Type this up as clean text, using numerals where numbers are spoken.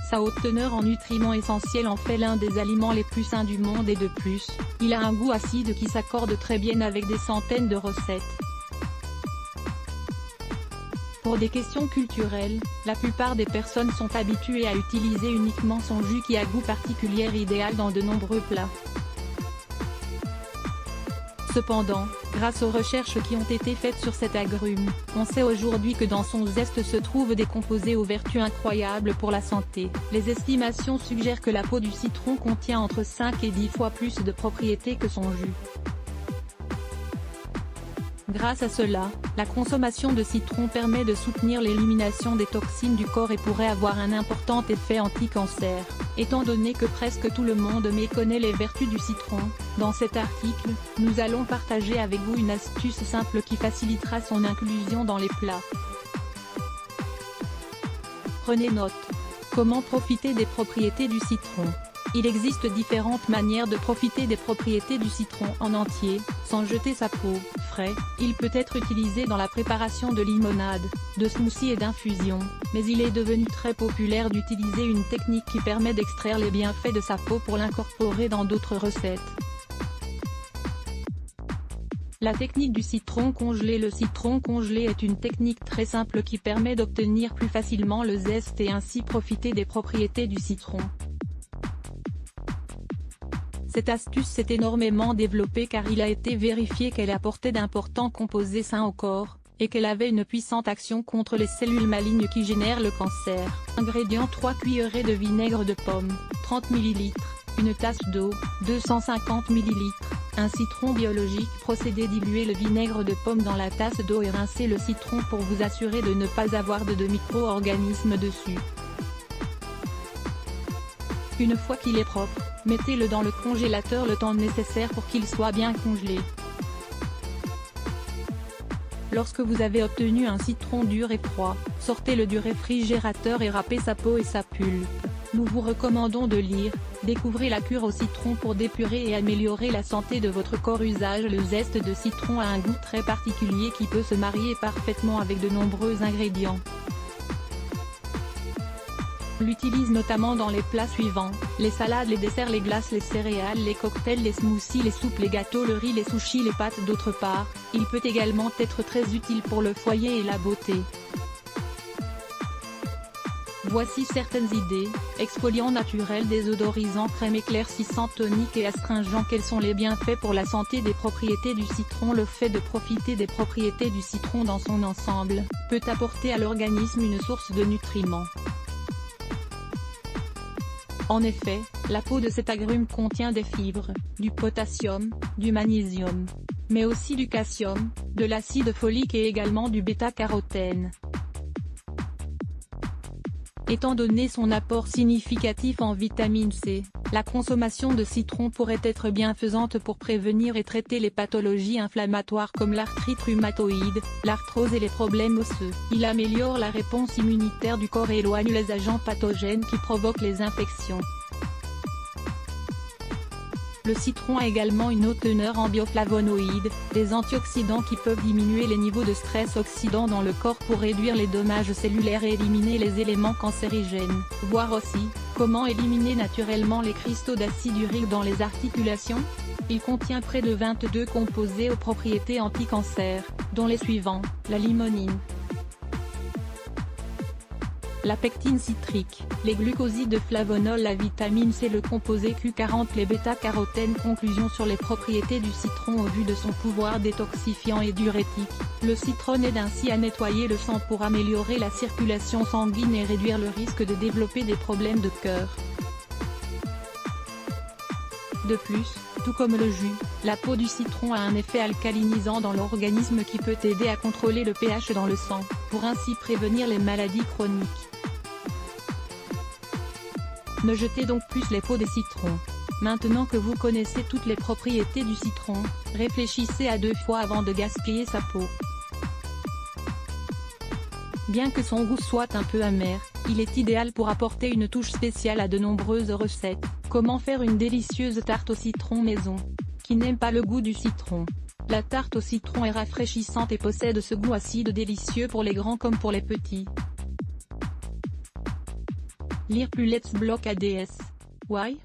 Sa haute teneur en nutriments essentiels en fait l'un des aliments les plus sains du monde et de plus, il a un goût acide qui s'accorde très bien avec des centaines de recettes. Pour des questions culturelles, la plupart des personnes sont habituées à utiliser uniquement son jus qui a goût particulier idéal dans de nombreux plats. Cependant, grâce aux recherches qui ont été faites sur cet agrume, on sait aujourd'hui que dans son zeste se trouvent des composés aux vertus incroyables pour la santé. Les estimations suggèrent que la peau du citron contient entre 5 et 10 fois plus de propriétés que son jus. Grâce à cela, la consommation de citron permet de soutenir l'élimination des toxines du corps et pourrait avoir un important effet anti-cancer. Étant donné que presque tout le monde méconnaît les vertus du citron, dans cet article, nous allons partager avec vous une astuce simple qui facilitera son inclusion dans les plats. Prenez note. Comment profiter des propriétés du citron? Il existe différentes manières de profiter des propriétés du citron en entier, sans jeter sa peau. Frais, il peut être utilisé dans la préparation de limonade, de smoothies et d'infusions, mais il est devenu très populaire d'utiliser une technique qui permet d'extraire les bienfaits de sa peau pour l'incorporer dans d'autres recettes. La technique du citron congelé. Le citron congelé est une technique très simple qui permet d'obtenir plus facilement le zeste et ainsi profiter des propriétés du citron. Cette astuce s'est énormément développée car il a été vérifié qu'elle apportait d'importants composés sains au corps, et qu'elle avait une puissante action contre les cellules malignes qui génèrent le cancer. Ingrédients: 3 cuillerées de vinaigre de pomme, 30 ml, une tasse d'eau, 250 ml, un citron biologique. Procédé: diluer le vinaigre de pomme dans la tasse d'eau et rincer le citron pour vous assurer de ne pas avoir de micro-organismes dessus. Une fois qu'il est propre, mettez-le dans le congélateur le temps nécessaire pour qu'il soit bien congelé. Lorsque vous avez obtenu un citron dur et froid, sortez-le du réfrigérateur et râpez sa peau et sa pulpe. Nous vous recommandons de lire, découvrez la cure au citron pour dépurer et améliorer la santé de votre corps. Usage: le zeste de citron a un goût très particulier qui peut se marier parfaitement avec de nombreux ingrédients. L'utilise notamment dans les plats suivants: les salades, les desserts, les glaces, les céréales, les cocktails, les smoothies, les soupes, les gâteaux, le riz, les sushis, les pâtes. D'autre part, il peut également être très utile pour le foyer et la beauté. Voici certaines idées: exfoliant naturel, désodorisant, crème éclaircissante, tonique et astringent. Quels sont les bienfaits pour la santé des propriétés du citron? Le fait de profiter des propriétés du citron dans son ensemble, peut apporter à l'organisme une source de nutriments. En effet, la peau de cet agrume contient des fibres, du potassium, du magnésium, mais aussi du calcium, de l'acide folique et également du bêta-carotène. Étant donné son apport significatif en vitamine C, la consommation de citron pourrait être bienfaisante pour prévenir et traiter les pathologies inflammatoires comme l'arthrite rhumatoïde, l'arthrose et les problèmes osseux. Il améliore la réponse immunitaire du corps et éloigne les agents pathogènes qui provoquent les infections. Le citron a également une haute teneur en bioflavonoïdes, des antioxydants qui peuvent diminuer les niveaux de stress oxydant dans le corps pour réduire les dommages cellulaires et éliminer les éléments cancérigènes. Voir aussi, comment éliminer naturellement les cristaux d'acide urique dans les articulations. Il contient près de 22 composés aux propriétés anti-cancer, dont les suivants: la limonine, la pectine citrique, les glucosides, flavonol, la vitamine C, le composé Q40, les bêta-carotènes. Conclusion sur les propriétés du citron. Au vu de son pouvoir détoxifiant et diurétique, le citron aide ainsi à nettoyer le sang pour améliorer la circulation sanguine et réduire le risque de développer des problèmes de cœur. De plus, tout comme le jus, la peau du citron a un effet alcalinisant dans l'organisme qui peut aider à contrôler le pH dans le sang, pour ainsi prévenir les maladies chroniques. Ne jetez donc plus les peaux des citrons. Maintenant que vous connaissez toutes les propriétés du citron, réfléchissez à 2 fois avant de gaspiller sa peau. Bien que son goût soit un peu amer, il est idéal pour apporter une touche spéciale à de nombreuses recettes. Comment faire une délicieuse tarte au citron maison? Qui n'aime pas le goût du citron? La tarte au citron est rafraîchissante et possède ce goût acide délicieux pour les grands comme pour les petits. Lire plus Let's Block ADS. Why?